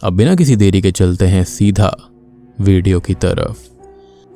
अब बिना किसी देरी के चलते हैं सीधा वीडियो की तरफ।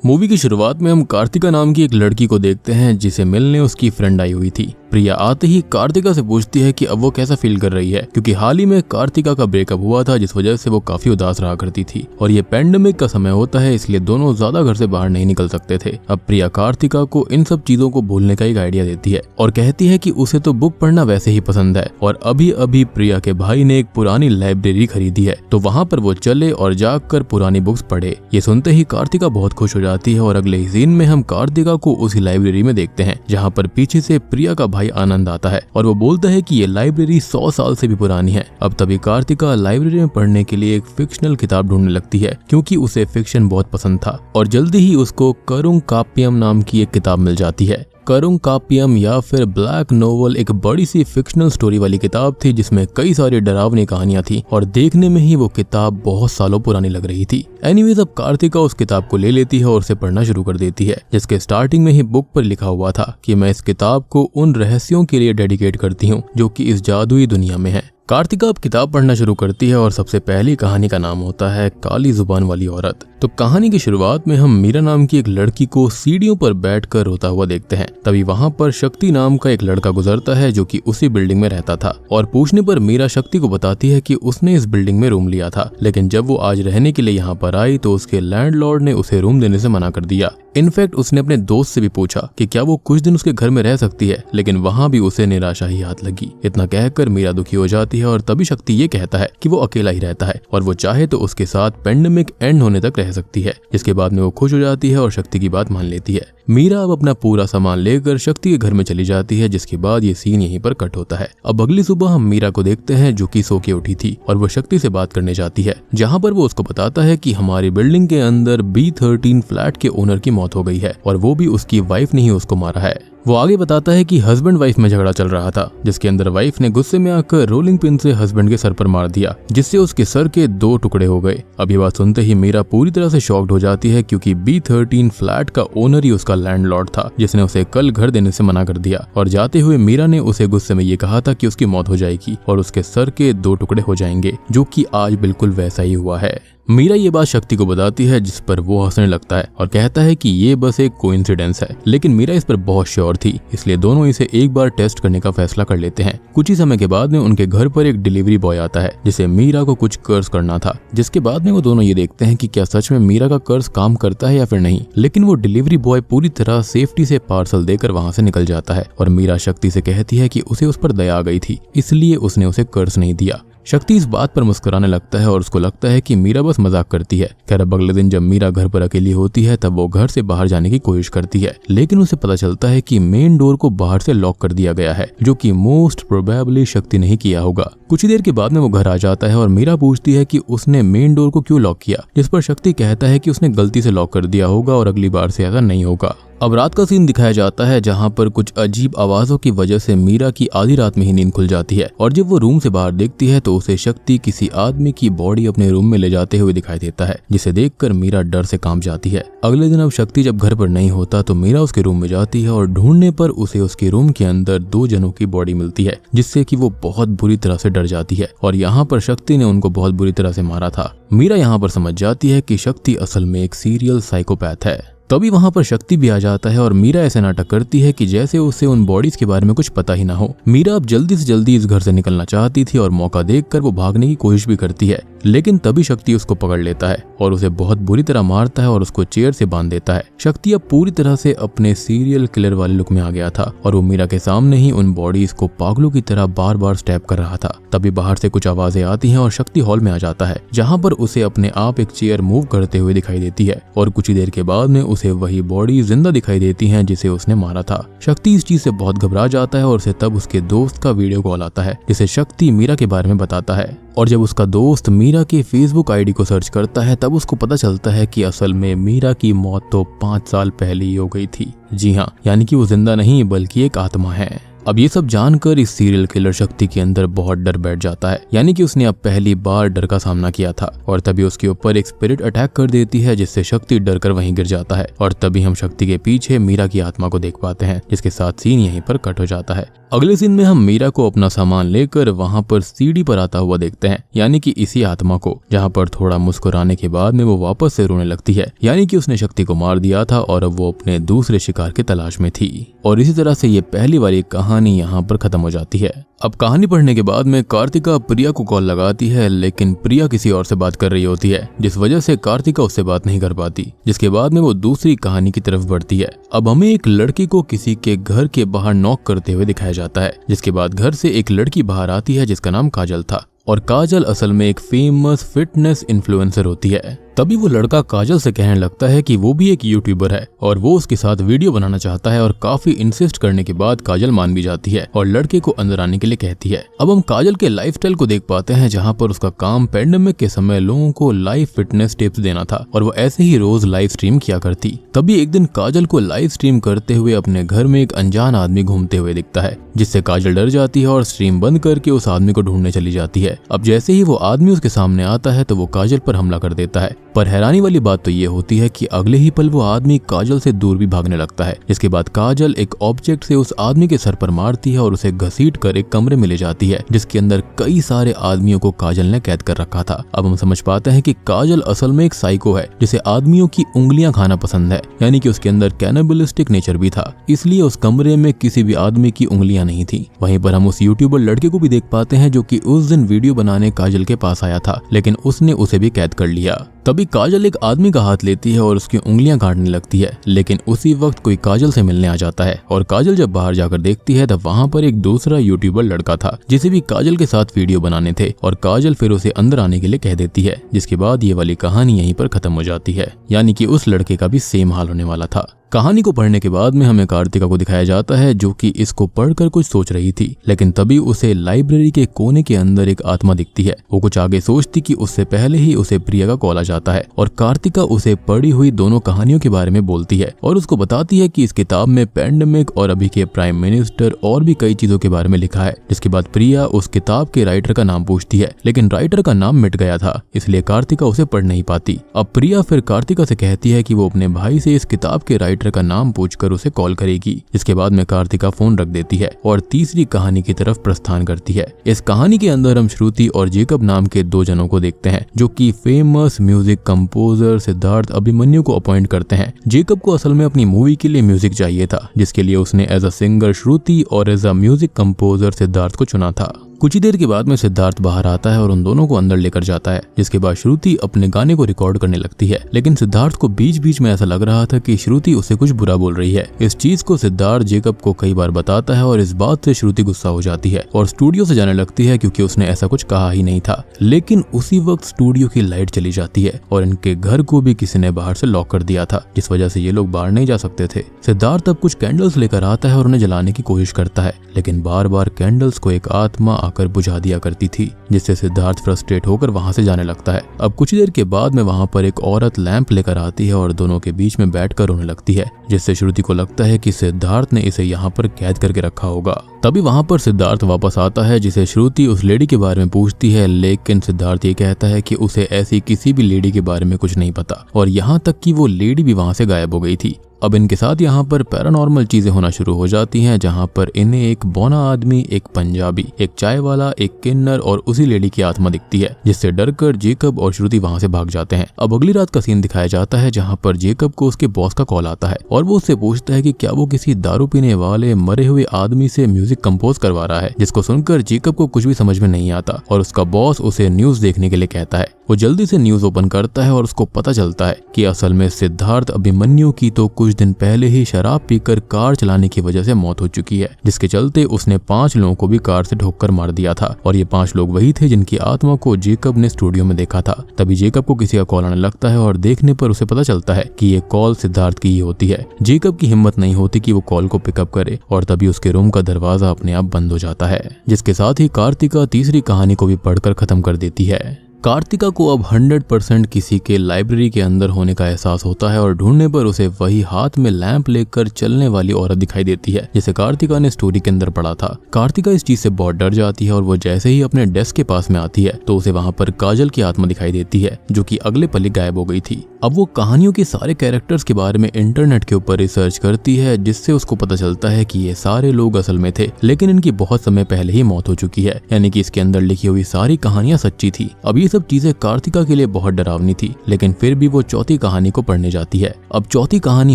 मूवी की शुरुआत में हम कार्तिका नाम की एक लड़की को देखते हैं जिसे मिलने उसकी फ्रेंड आई हुई थी। प्रिया आते ही कार्तिका से पूछती है कि अब वो कैसा फील कर रही है, क्योंकि हाल ही में कार्तिका का ब्रेकअप हुआ था जिस वजह से वो काफी उदास रहा करती थी और ये पैंडेमिक का समय होता है, इसलिए दोनों ज्यादा घर से बाहर नहीं निकल सकते थे। अब प्रिया कार्तिका को इन सब चीजों को भूलने का एक आइडिया देती है और कहती है कि उसे तो बुक पढ़ना वैसे ही पसंद है और अभी अभी प्रिया के भाई ने एक पुरानी लाइब्रेरी खरीदी है, तो वहाँ पर वो चले और जाकर पुरानी बुक्स पढ़े। ये सुनते ही कार्तिका बहुत खुश हो जाती है और अगले ही सीन में हम कार्तिका को उसी लाइब्रेरी में देखते हैं जहाँ पर पीछे से प्रिया का भाई आनंद आता है और वो बोलता है कि ये लाइब्रेरी 100 साल से भी पुरानी है। अब तभी कार्तिका लाइब्रेरी में पढ़ने के लिए एक फिक्शनल किताब ढूंढने लगती है क्योंकि उसे फिक्शन बहुत पसंद था और जल्दी ही उसको करुंग काप्यम नाम की एक किताब मिल जाती है। करुंग काप्यम या फिर ब्लैक नोवेल एक बड़ी सी फिक्शनल स्टोरी वाली किताब थी जिसमें कई सारी डरावनी कहानियां थी और देखने में ही वो किताब बहुत सालों पुरानी लग रही थी। एनीवेज अब कार्तिका उस किताब को ले लेती है और उसे पढ़ना शुरू कर देती है, जिसके स्टार्टिंग में ही बुक पर लिखा हुआ था कि मैं इस किताब को उन रहस्यों के लिए डेडिकेट करती हूँ जो कि इस जादुई दुनिया में है। कार्तिका अब किताब पढ़ना शुरू करती है और सबसे पहली कहानी का नाम होता है काली जुबान वाली औरत। तो कहानी की शुरुआत में हम मीरा नाम की एक लड़की को सीढ़ियों पर बैठकर रोता हुआ देखते हैं। तभी वहां पर शक्ति नाम का एक लड़का गुजरता है जो कि उसी बिल्डिंग में रहता था और पूछने पर मीरा शक्ति को बताती है कि उसने इस बिल्डिंग में रूम लिया था, लेकिन जब वो आज रहने के लिए यहाँ पर आई तो उसके लैंडलॉर्ड ने उसे रूम देने से मना कर दिया। इनफैक्ट उसने अपने दोस्त से भी पूछा कि क्या वो कुछ दिन उसके घर में रह सकती है, लेकिन वहां भी उसे निराशा ही हाथ लगी। इतना कहकर मीरा दुखी हो जाती है और तभी शक्ति ये कहता है कि वो अकेला ही रहता है और वो चाहे तो उसके साथ पेंडेमिक एंड होने तक रह सकती है, जिसके बाद में वो खुश हो जाती है और शक्ति की बात मान लेती है। मीरा अब अपना पूरा सामान लेकर शक्ति के घर में चली जाती है, जिसके बाद ये सीन यहीं पर कट होता है। अब अगली सुबह हम मीरा को देखते हैं जो कि सो के उठी थी और वो शक्ति से बात करने जाती है, जहाँ पर वो उसको बताता है कि हमारी बिल्डिंग के अंदर B13 फ्लैट के ओनर की मौत हो गई है और वो भी उसकी वाइफ ने ही उसको मारा है। वो आगे बताता है कि हस्बैंड वाइफ में झगड़ा चल रहा था, जिसके अंदर वाइफ ने गुस्से में आकर रोलिंग पिन से हस्बैंड के सर पर मार दिया, जिससे उसके सर के 2 टुकड़े हो गए। अब ये बात सुनते ही मीरा पूरी तरह से शॉक्ड हो जाती है क्योंकि B13 फ्लैट का ओनर ही उसका लैंडलॉर्ड था जिसने उसे कल घर देने से मना कर दिया और जाते हुए मीरा ने उसे गुस्से में ये कहा था कि उसकी मौत हो जाएगी और उसके सर के 2 टुकड़े हो जाएंगे, जो कि आज बिल्कुल वैसा ही हुआ है। मीरा ये बात शक्ति को बताती है जिस पर वो हंसने लगता है और कहता है कि ये बस एक कोइंसिडेंस है, लेकिन मीरा इस पर बहुत श्योर थी, इसलिए दोनों इसे एक बार टेस्ट करने का फैसला कर लेते हैं। कुछ ही समय के बाद में उनके घर पर एक डिलीवरी बॉय आता है जिसे मीरा को कुछ कर्ज करना था, जिसके बाद में वो दोनों ये देखते हैं कि क्या सच में मीरा का कर्ज काम करता है या फिर नहीं। लेकिन वो डिलीवरी बॉय पूरी तरह सेफ्टी से पार्सल देकर वहाँ से निकल जाता है और मीरा शक्ति से कहती है कि उसे उस पर दया आ गई थी, इसलिए उसने उसे कर्ज नहीं दिया। शक्ति इस बात पर मुस्कुराने लगता है और उसको लगता है कि मीरा बस मजाक करती है। खैर अब अगले दिन जब मीरा घर पर अकेली होती है तब वो घर से बाहर जाने की कोशिश करती है, लेकिन उसे पता चलता है कि मेन डोर को बाहर से लॉक कर दिया गया है, जो कि मोस्ट प्रोबेबली शक्ति ने ही किया होगा। कुछ ही देर के बाद में वो घर आ जाता है और मीरा पूछती है कि उसने मेन डोर को क्यों लॉक किया, जिस पर शक्ति कहता है कि उसने गलती से लॉक कर दिया होगा और अगली बार से ऐसा नहीं होगा। अब रात का सीन दिखाया जाता है जहाँ पर कुछ अजीब आवाजों की वजह से मीरा की आधी रात में ही नींद खुल जाती है और जब वो रूम से बाहर देखती है तो उसे शक्ति किसी आदमी की बॉडी अपने रूम में ले जाते हुए दिखाई देता है, जिसे देखकर मीरा डर से कांप जाती है। अगले दिन अब शक्ति जब घर पर नहीं होता तो मीरा उसके रूम में जाती है और ढूंढने पर उसे उसके रूम के अंदर 2 जनों की बॉडी मिलती है, जिससे कि वो बहुत बुरी तरह से डर जाती है और यहाँ पर शक्ति ने उनको बहुत बुरी तरह से मारा था। मीरा यहाँ पर समझ जाती है कि शक्ति असल में एक सीरियल साइकोपैथ है। तभी वहां पर शक्ति भी आ जाता है और मीरा ऐसे नाटक करती है कि जैसे उसे उन बॉडीज के बारे में कुछ पता ही ना हो। मीरा अब जल्दी से जल्दी इस घर से निकलना चाहती थी और मौका देखकर वो भागने की कोशिश भी करती है, लेकिन तभी शक्ति उसको पकड़ लेता है और उसे बहुत बुरी तरह मारता है और उसको चेयर से बांध देता है। शक्ति अब पूरी तरह से अपने सीरियल किलर वाले लुक में आ गया था और वो मीरा के सामने ही उन बॉडीज को पागलों की तरह बार बार स्टैब कर रहा था। तभी बाहर से कुछ आवाजें आती हैं और शक्ति हॉल में आ जाता है, जहाँ पर उसे अपने आप एक चेयर मूव करते हुए दिखाई देती है और कुछ ही देर के बाद में उसे वही बॉडी जिंदा दिखाई देती हैं जिसे उसने मारा था। शक्ति इस चीज से बहुत घबरा जाता है और उसे तब उसके दोस्त का वीडियो कॉल आता है, जिसे शक्ति मीरा के बारे में बताता है और जब उसका दोस्त मीरा के फेसबुक आईडी को सर्च करता है तब उसको पता चलता है कि असल में मीरा की मौत तो 5 साल पहले ही हो गई थी। जी हाँ, यानी कि वो जिंदा नहीं बल्कि एक आत्मा है। अब ये सब जानकर इस सीरियल किलर शक्ति के अंदर बहुत डर बैठ जाता है, यानी कि उसने अब पहली बार डर का सामना किया था। और तभी उसके ऊपर एक स्पिरिट अटैक कर देती है, जिससे शक्ति डर कर वहीं गिर जाता है। और तभी हम शक्ति के पीछे मीरा की आत्मा को देख पाते हैं, जिसके साथ सीन यहीं पर कट हो जाता है। अगले सीन में हम मीरा को अपना सामान लेकर वहां पर सीढ़ी पर आता हुआ देखते हैं, यानी कि इसी आत्मा को, जहां पर थोड़ा मुस्कुराने के बाद में वो वापस से रोने लगती है, यानी कि उसने शक्ति को मार दिया था और अब वो अपने दूसरे शिकार की तलाश में थी। और इसी तरह से ये पहली वाली कहानी यहाँ पर खत्म हो जाती है। अब कहानी पढ़ने के बाद में कार्तिका प्रिया को कॉल लगाती है, लेकिन प्रिया किसी और से बात कर रही होती है, जिस वजह से कार्तिका उससे बात नहीं कर पाती, जिसके बाद में वो दूसरी कहानी की तरफ बढ़ती है। अब हमें एक लड़की को किसी के घर के बाहर नॉक करते हुए दिखाया जाता है, जिसके बाद घर से एक लड़की बाहर आती है जिसका नाम काजल था। और काजल असल में एक फेमस फिटनेस इन्फ्लुएंसर होती है। तभी वो लड़का काजल से कहने लगता है कि वो भी एक यूट्यूबर है और वो उसके साथ वीडियो बनाना चाहता है। और काफी इंसिस्ट करने के बाद काजल मान भी जाती है और लड़के को अंदर आने के लिए कहती है। अब हम काजल के लाइफस्टाइल को देख पाते हैं, जहाँ पर उसका काम पेंडेमिक के समय लोगों को लाइव फिटनेस टिप्स देना था और वो ऐसे ही रोज लाइव स्ट्रीम किया करती। तभी एक दिन काजल को लाइव स्ट्रीम करते हुए अपने घर में एक अनजान आदमी घूमते हुए दिखता है, जिससे काजल डर जाती है और स्ट्रीम बंद करके उस आदमी को ढूंढने चली जाती है। अब जैसे ही वो आदमी उसके सामने आता है तो वो काजल पर हमला कर देता है। पर हैरानी वाली बात तो ये होती है कि अगले ही पल वो आदमी काजल से दूर भी भागने लगता है, जिसके बाद काजल एक ऑब्जेक्ट से उस आदमी के सर पर मारती है और उसे घसीट कर एक कमरे में ले जाती है, जिसके अंदर कई सारे आदमियों को काजल ने कैद कर रखा था। अब हम समझ पाते हैं कि काजल असल में एक साइको है, जिसे आदमियों की उंगलियां खाना पसंद है, यानी कि उसके अंदर कैनिबलिस्टिक नेचर भी था, इसलिए उस कमरे में किसी भी आदमी की उंगलियां नहीं थी। वहीं पर हम उस यूट्यूबर लड़के को भी देख पाते हैं, जो कि उस दिन वीडियो बनाने काजल के पास आया था, लेकिन उसने उसे भी कैद कर लिया। तभी काजल एक आदमी का हाथ लेती है और उसकी उंगलियां काटने लगती है, लेकिन उसी वक्त कोई काजल से मिलने आ जाता है। और काजल जब बाहर जाकर देखती है तब वहां पर एक दूसरा यूट्यूबर लड़का था, जिसे भी काजल के साथ वीडियो बनाने थे। और काजल फिर उसे अंदर आने के लिए कह देती है, जिसके बाद ये वाली कहानी यहीं पर खत्म हो जाती है, यानी कि उस लड़के का भी सेम हाल होने वाला था। कहानी को पढ़ने के बाद में हमें कार्तिका को दिखाया जाता है, जो कि इसको पढ़कर कुछ सोच रही थी, लेकिन तभी उसे लाइब्रेरी के कोने के अंदर एक आत्मा दिखती है। वो कुछ आगे सोचती कि उससे पहले ही उसे प्रिया का कॉल आ जाता है और कार्तिका उसे पढ़ी हुई दोनों कहानियों के बारे में बोलती है और उसको बताती है कि इस किताब में पेंडेमिक और अभी के प्राइम मिनिस्टर और भी कई चीजों के बारे में लिखा है। जिसके बाद प्रिया उस किताब के राइटर का नाम पूछती है, लेकिन राइटर का नाम मिट गया था, इसलिए कार्तिका उसे पढ़ नहीं पाती। अब प्रिया फिर कार्तिका से कहती है कि वो अपने भाई से इस किताब के राइटर का नाम पूछकर उसे कॉल करेगी। इसके बाद में कार्तिका फोन रख देती है और तीसरी कहानी की तरफ प्रस्थान करती है। इस कहानी के अंदर हम श्रुति और जेकब नाम के दो जनों को देखते हैं, जो कि famous music composer Siddharth Abhimanyu को अपॉइंट करते हैं। जेकब को असल में अपनी मूवी के लिए म्यूजिक चाहिए था, जिसके लिए उसने एज अ सिंगर श्रुति और as a music composer Siddharth को चुना था। कुछ ही देर के बाद में सिद्धार्थ बाहर आता है और उन दोनों को अंदर लेकर जाता है, जिसके बाद श्रुति अपने गाने को रिकॉर्ड करने लगती है। लेकिन सिद्धार्थ को बीच बीच में ऐसा लग रहा था कि श्रुति उसे कुछ बुरा बोल रही है। इस चीज को सिद्धार्थ जेकब को कई बार बताता है और इस बात से श्रुति गुस्सा हो जाती है और स्टूडियो से जाने लगती है, क्योंकि उसने ऐसा कुछ कहा ही नहीं था। लेकिन उसी वक्त स्टूडियो की लाइट चली जाती है और इनके घर को भी किसी ने बाहर से लॉक कर दिया था, जिस वजह से ये लोग बाहर नहीं जा सकते थे। सिद्धार्थ अब कुछ कैंडल्स लेकर आता है और उन्हें जलाने की कोशिश करता है, लेकिन बार बार कैंडल्स को एक आत्मा आकर बुझा दिया करती थी, जिससे सिद्धार्थ फ्रस्ट्रेट होकर वहां से जाने लगता है। अब कुछ देर के बाद में वहां पर एक औरत लैंप लेकर आती है और दोनों के बीच में बैठकर रोने लगती है, जिससे श्रुति को लगता है कि सिद्धार्थ ने इसे यहाँ पर कैद करके रखा होगा। तभी वहां पर सिद्धार्थ वापस आता है, जिसे श्रुति उस लेडी के बारे में पूछती है, लेकिन सिद्धार्थ ये कहता है कि उसे ऐसी किसी भी लेडी के बारे में कुछ नहीं पता और यहाँ तक कि वो लेडी भी वहां से गायब हो गई थी। अब इनके साथ यहाँ पर पैरानॉर्मल चीजें होना शुरू हो जाती हैं, जहाँ पर इन्हें एक बौना आदमी, एक पंजाबी, एक चाय वाला, एक किन्नर और उसी लेडी की आत्मा दिखती है, जिससे डरकर जेकब और श्रुति वहां से भाग जाते हैं। अब अगली रात का सीन दिखाया जाता है, जहाँ पर जेकब को उसके बॉस का कॉल आता है और वो उससे पूछता है कि क्या वो किसी दारू पीने वाले मरे हुए आदमी से म्यूजिक कंपोज करवा रहा है, जिसको सुनकर जेकब को कुछ भी समझ में नहीं आता और उसका बॉस उसे न्यूज देखने के लिए कहता है। वो जल्दी से न्यूज ओपन करता है और उसको पता चलता है कि असल में सिद्धार्थ अभिमन्यु की तो कुछ दिन पहले ही शराब पीकर कार चलाने की वजह से मौत हो चुकी है, जिसके चलते उसने 5 लोगों को भी कार से ठोककर मार दिया था और ये 5 लोग वही थे जिनकी आत्मा को जेकब ने स्टूडियो में देखा था। तभी जेकब को किसी का कॉल आने लगता है और देखने पर उसे पता चलता है कि ये कॉल सिद्धार्थ की ही होती है। जेकब की हिम्मत नहीं होती कि वो कॉल को पिकअप करे और तभी उसके रूम का दरवाजा अपने आप बंद हो जाता है, जिसके साथ ही कार्तिका तीसरी कहानी को भी पढ़कर खत्म कर देती है। कार्तिका को अब 100% किसी के लाइब्रेरी के अंदर होने का एहसास होता है और ढूंढने पर उसे वही हाथ में लैंप लेकर चलने वाली औरत दिखाई देती है जिसे कार्तिका ने स्टोरी के अंदर पढ़ा था। कार्तिका इस चीज से बहुत डर जाती है और वो जैसे ही अपने डेस्क के पास में आती है तो उसे वहाँ पर काजल की आत्मा दिखाई देती है जो कि अगले पल ही गायब हो गई थी। अब वो कहानियों के सारे कैरेक्टर्स के बारे में इंटरनेट के ऊपर रिसर्च करती है जिससे उसको पता चलता है कि ये सारे लोग असल में थे लेकिन इनकी बहुत समय पहले ही मौत हो चुकी है, यानी कि इसके अंदर लिखी हुई सारी कहानियां सच्ची थी। अब ये सब चीजें कार्तिका के लिए बहुत डरावनी थी लेकिन फिर भी वो चौथी कहानी को पढ़ने जाती है। अब चौथी कहानी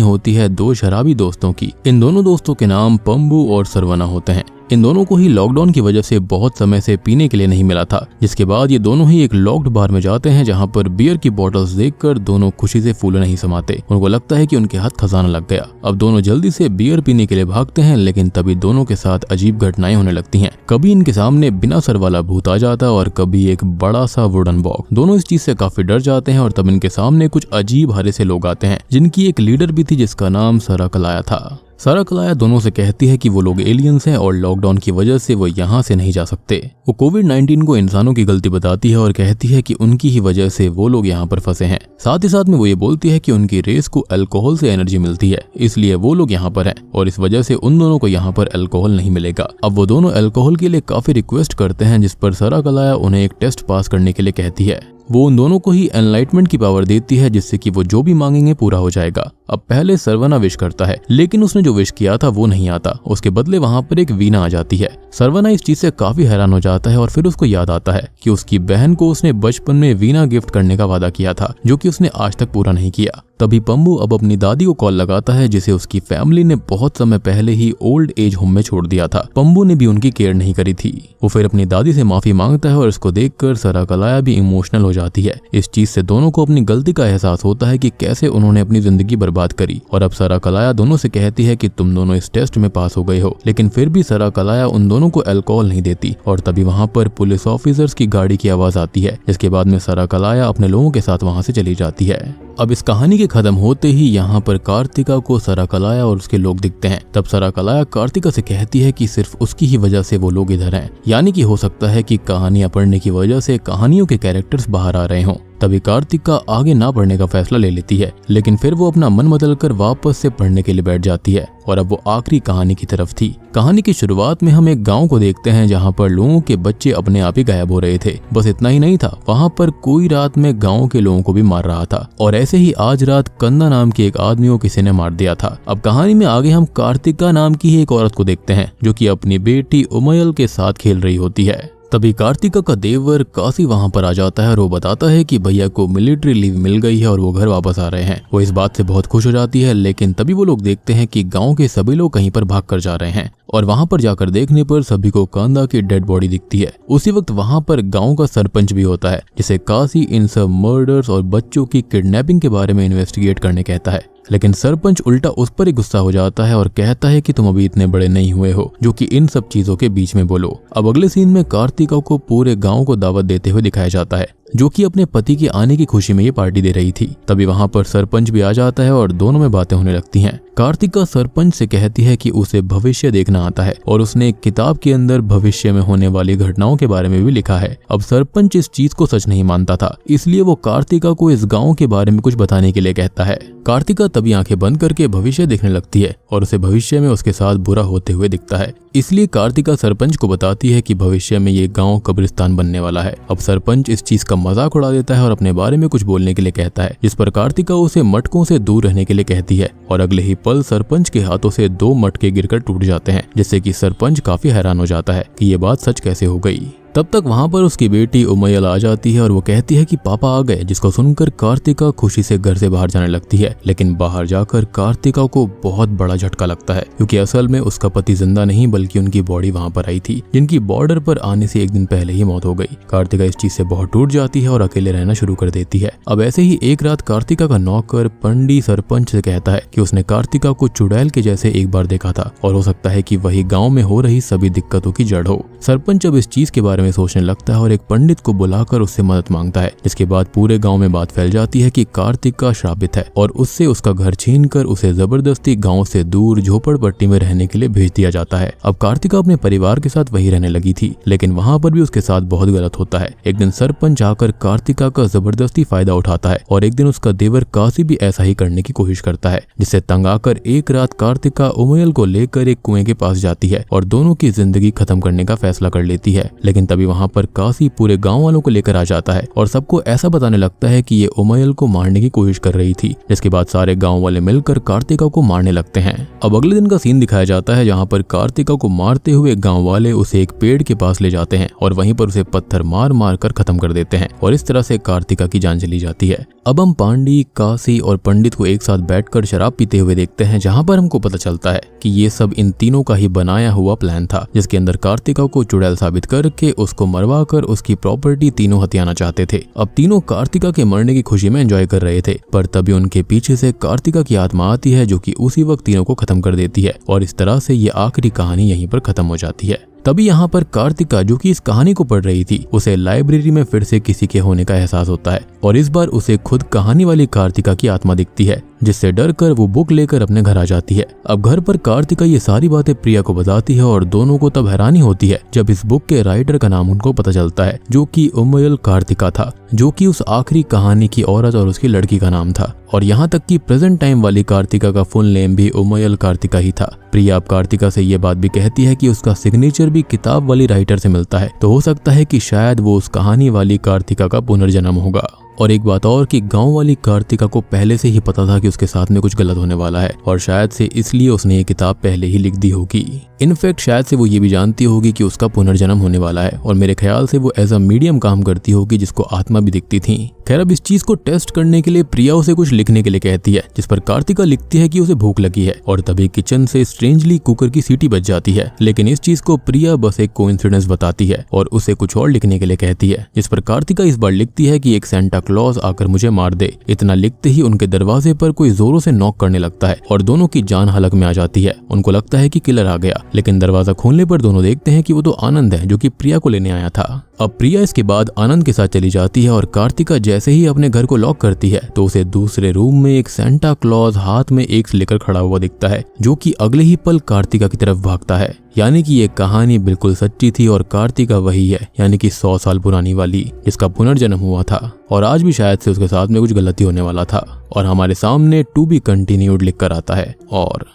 होती है दो शराबी दोस्तों की। इन दोनों दोस्तों के नाम पंबू और सरवना होते हैं। इन दोनों को ही लॉकडाउन की वजह से बहुत समय से पीने के लिए नहीं मिला था, जिसके बाद ये दोनों ही एक लॉक्ड बार में जाते हैं जहां पर बियर की बोतल्स देखकर दोनों खुशी से फूले नहीं समाते। उनको लगता है कि उनके हाथ खजाना लग गया। अब दोनों जल्दी से बियर पीने के लिए भागते हैं लेकिन तभी दोनों के साथ अजीब घटनाएं होने लगती हैं। कभी इनके सामने बिना सर वाला भूत आ जाता और कभी एक बड़ा सा वुडन बॉक्स। दोनों इस चीज से काफी डर जाते हैं और तब इनके सामने कुछ अजीब हरे से लोग आते हैं जिनकी एक लीडर भी थी जिसका नाम सरकलाया था। सरकलाया दोनों से कहती है कि वो लोग एलियंस हैं और लॉकडाउन की वजह से वो यहाँ से नहीं जा सकते। वो कोविड-19 को इंसानों की गलती बताती है और कहती है कि उनकी ही वजह से वो लोग यहाँ पर फंसे हैं। साथ ही साथ में वो ये बोलती है कि उनकी रेस को अल्कोहल से एनर्जी मिलती है इसलिए वो लोग यहाँ पर हैं और इस वजह से उन दोनों को यहाँ पर अल्कोहल नहीं मिलेगा। अब वो दोनों अल्कोहल के लिए काफी रिक्वेस्ट करते हैं जिस पर सरकलाया उन्हें एक टेस्ट पास करने के लिए कहती है। वो उन दोनों को ही एनलाइटमेंट की पावर देती है जिससे कि वो जो भी मांगेंगे पूरा हो जाएगा। अब पहले सरवना विश करता है लेकिन उसने जो विश किया था वो नहीं आता। उसके बदले वहां पर एक वीणा आ जाती है। सरवना इस चीज से काफी हैरान हो जाता है और फिर उसको याद आता है कि उसकी बहन को उसने बचपन में वीणा गिफ्ट करने का वादा किया था जो कि उसने आज तक पूरा नहीं किया। तभी पंबू अब अपनी दादी को कॉल लगाता है जिसे उसकी फैमिली ने बहुत समय पहले ही ओल्ड एज होम में छोड़ दिया था। पंबू ने भी उनकी केयर नहीं करी थी। वो फिर अपनी दादी से माफी मांगता है और इसको देखकर सरकलाया भी इमोशनल हो जाती है। इस चीज से दोनों को अपनी गलती का एहसास होता है कि कैसे उन्होंने अपनी जिंदगी बर्बाद करी। और अब सरकलाया दोनों से कहती है कि तुम दोनों इस टेस्ट में पास हो गए हो, लेकिन फिर भी सरकलाया उन दोनों को अल्कोहल नहीं देती। और तभी वहां पर पुलिस ऑफिसर्स की गाड़ी की आवाज आती है जिसके बाद में सरकलाया अपने लोगों के साथ वहां से चली जाती है। अब इस कहानी के खत्म होते ही यहाँ पर कार्तिका को सरकलाया और उसके लोग दिखते हैं। तब सरकलाया कार्तिका से कहती है कि सिर्फ उसकी ही वजह से वो लोग इधर हैं, यानी कि हो सकता है कि कहानियां पढ़ने की वजह से कहानियों के कैरेक्टर्स बाहर आ रहे हों। तभी कार्तिका आगे ना पढ़ने का फैसला ले लेती है लेकिन फिर वो अपना मन बदलकर वापस से पढ़ने के लिए बैठ जाती है और अब वो आखिरी कहानी की तरफ थी। कहानी की शुरुआत में हम एक गांव को देखते हैं जहां पर लोगों के बच्चे अपने आप ही गायब हो रहे थे। बस इतना ही नहीं था, वहां पर कोई रात में गांव के लोगों को भी मार रहा था और ऐसे ही आज रात कंदा नाम के एक आदमी को किसी ने मार दिया था। अब कहानी में आगे हम कार्तिका नाम की ही एक औरत को देखते हैं जो कि अपनी बेटी उमयल के साथ खेल रही होती है। तभी कार्तिका का देवर काशी वहां पर आ जाता है और वो बताता है कि भैया को मिलिट्री लीव मिल गई है और वो घर वापस आ रहे हैं। वो इस बात से बहुत खुश हो जाती है लेकिन तभी वो लोग देखते हैं कि गांव के सभी लोग कहीं पर भाग कर जा रहे हैं और वहां पर जाकर देखने पर सभी को कांदा की डेड बॉडी दिखती है। उसी वक्त वहां पर गांव का सरपंच भी होता है जिसे काशी इन सब मर्डर्स और बच्चों की किडनैपिंग के बारे में इन्वेस्टिगेट करने कहता है। लेकिन सरपंच उल्टा उस पर ही गुस्सा हो जाता है और कहता है कि तुम अभी इतने बड़े नहीं हुए हो जो कि इन सब चीजों के बीच में बोलो। अब अगले सीन में कार्तिका को पूरे गांव को दावत देते हुए दिखाया जाता है जो कि अपने पति के आने की खुशी में ये पार्टी दे रही थी। तभी वहां पर सरपंच भी आ जाता है और दोनों में बातें होने लगती हैं। कार्तिका सरपंच से कहती है कि उसे भविष्य देखना आता है और उसने एक किताब के अंदर भविष्य में होने वाली घटनाओं के बारे में भी लिखा है। अब सरपंच इस चीज को सच नहीं मानता था इसलिए वो कार्तिका को इस गाँव के बारे में कुछ बताने के लिए कहता है। कार्तिका तभी आंखें बंद करके भविष्य देखने लगती है और उसे भविष्य में उसके साथ बुरा होते हुए दिखता है। इसलिए कार्तिका सरपंच को बताती है कि भविष्य में ये गांव कब्रिस्तान बनने वाला है। अब सरपंच इस चीज का मजाक उड़ा देता है और अपने बारे में कुछ बोलने के लिए कहता है जिस पर कार्तिका उसे मटकों से दूर रहने के लिए कहती है और अगले ही पल सरपंच के हाथों से 2 मटके गिरकर टूट जाते हैं जिससे कि सरपंच काफी हैरान हो जाता है कि ये बात सच कैसे हो गई। तब तक वहां पर उसकी बेटी उमयल आ जाती है और वो कहती है कि पापा आ गए, जिसको सुनकर कार्तिका खुशी से घर से बाहर जाने लगती है। लेकिन बाहर जाकर कार्तिका को बहुत बड़ा झटका लगता है क्योंकि असल में उसका पति जिंदा नहीं बल्कि उनकी बॉडी वहां पर आई थी जिनकी बॉर्डर पर आने से 1 दिन पहले ही मौत हो गई। कार्तिका इस चीज से बहुत टूट जाती है और अकेले रहना शुरू कर देती है। अब ऐसे ही एक रात कार्तिका का नौकर पंडी सरपंच से कहता है कि उसने कार्तिका को चुड़ैल के जैसे एक बार देखा था और हो सकता है कि वही गाँव में हो रही सभी दिक्कतों की जड़ हो। सरपंच अब इस चीज के बारे बारे में सोचने लगता है और एक पंडित को बुलाकर उससे मदद मांगता है, जिसके बाद पूरे गांव में बात फैल जाती है कि कार्तिका श्रापित है और उससे उसका घर छीनकर उसे जबरदस्ती गांव से दूर झोपड़पट्टी में रहने के लिए भेज दिया जाता है। अब कार्तिका अपने परिवार के साथ वहीं रहने लगी थी, लेकिन वहां पर भी उसके साथ बहुत गलत होता है। एक दिन सरपंच आकर कार्तिका का जबरदस्ती फायदा उठाता है और एक दिन उसका देवर काशी भी ऐसा ही करने की कोशिश करता है, जिससे तंग आकर एक रात कार्तिका उमयल को लेकर एक कुएं के पास जाती है और दोनों की जिंदगी खत्म करने का फैसला कर लेती है। लेकिन तभी वहां पर काशी पूरे गांव वालों को लेकर आ जाता है और सबको ऐसा बताने लगता है कि ये उमयल को मारने की कोशिश कर रही थी, जिसके बाद सारे गांव वाले मिलकर कार्तिका को मारने लगते हैं। अब अगले दिन का सीन दिखाया जाता है जहाँ पर कार्तिका को मारते हुए गाँव वाले उसे एक पेड़ के पास ले जाते हैं और वहीं पर उसे पत्थर मार मार कर खत्म कर देते हैं और इस तरह से कार्तिका की जान चली जाती है। अब हम पांडी, काशी और पंडित को एक साथ बैठकर शराब पीते हुए देखते हैं, जहां पर हमको पता चलता है कि ये सब इन तीनों का ही बनाया हुआ प्लान था, जिसके अंदर कार्तिका को चुड़ैल साबित करके उसको मरवा कर उसकी प्रॉपर्टी तीनों हथियाना चाहते थे। अब तीनों कार्तिका के मरने की खुशी में एंजॉय कर रहे थे, पर तभी उनके पीछे से कार्तिका की आत्मा आती है जो कि उसी वक्त तीनों को खत्म कर देती है और इस तरह से ये आखिरी कहानी यहीं पर खत्म हो जाती है। तभी यहाँ पर कार्तिका, जो कि इस कहानी को पढ़ रही थी, उसे लाइब्रेरी में फिर से किसी के होने का एहसास होता है और इस बार उसे खुद कहानी वाली कार्तिका की आत्मा दिखती है, जिससे डर कर वो बुक लेकर अपने घर आ जाती है। अब घर पर कार्तिका ये सारी बातें प्रिया को बताती है और दोनों को तब हैरानी होती है जब इस बुक के राइटर का नाम उनको पता चलता है, जो कि उमयल कार्तिका था, जो कि उस आखिरी कहानी की औरत और उसकी लड़की का नाम था। और यहाँ तक कि प्रेजेंट टाइम वाली कार्तिका का फुल नेम भी उमयल कार्तिका ही था। प्रिया अब कार्तिका से ये बात भी कहती है कि उसका सिग्नेचर भी किताब वाली राइटर से मिलता है, तो हो सकता है कि शायद वो उस कहानी वाली कार्तिका का पुनर्जन्म होगा। और एक बात और कि गांव वाली कार्तिका को पहले से ही पता था कि उसके साथ में कुछ गलत होने वाला है और शायद से इसलिए उसने ये किताब पहले ही लिख दी होगी। इनफैक्ट शायद से वो ये भी जानती होगी कि उसका पुनर्जन्म होने वाला है और मेरे ख्याल से वो एज अ मीडियम काम करती होगी जिसको आत्मा भी दिखती थी। खैर, अब इस चीज को टेस्ट करने के लिए प्रिया उसे कुछ लिखने के लिए कहती है, जिस पर कार्तिका लिखती है कि उसे भूख लगी है और तभी किचन से स्ट्रेंजली कुकर की सीटी बज जाती है। लेकिन इस चीज को प्रिया बस एक कोइंसिडेंस बताती है और उसे कुछ और लिखने के लिए कहती है, जिस पर कार्तिका इस बार लिखती है कि एक सेंटा क्लॉज आकर मुझे मार दे। इतना लिखते ही उनके दरवाजे पर कोई जोरों से नॉक करने लगता है और दोनों की जान हलक में आ जाती है। उनको लगता है कि किलर आ गया, लेकिन दरवाजा खोलने पर दोनों देखते हैं कि वो तो आनंद है, जो कि प्रिया को लेने आया था। अब प्रिया इसके बाद आनंद के साथ चली जाती है और कार्तिका जैसे ही अपने घर को लॉक करती है तो उसे दूसरे रूम में एक सेंटा क्लॉज हाथ में एक्स लेकर खड़ा हुआ दिखता है, जो कि अगले ही पल कार्तिका की तरफ भागता है। यानी कि ये कहानी बिल्कुल सच्ची थी और कार्तिका वही है, यानी कि 100 साल पुरानी वाली, जिसका पुनर्जन्म हुआ था और आज भी शायद से उसके साथ में कुछ गलती होने वाला था। और हमारे सामने टू बी कंटिन्यूड लिख कर आता है और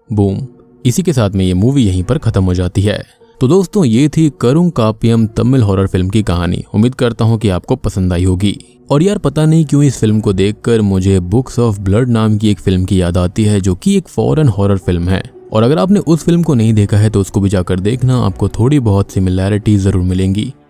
बूम, इसी के साथ में ये मूवी यहीं पर खत्म हो जाती है। तो दोस्तों, ये थी करुण कापियम तमिल हॉरर फिल्म की कहानी। उम्मीद करता हूँ कि आपको पसंद आई होगी। और यार, पता नहीं क्यों इस फिल्म को देखकर मुझे बुक्स ऑफ ब्लड नाम की एक फिल्म की याद आती है, जो कि एक फॉरेन हॉरर फिल्म है। और अगर आपने उस फिल्म को नहीं देखा है तो उसको भी जाकर देखना, आपको थोड़ी बहुत सिमिलैरिटी जरूर मिलेंगी।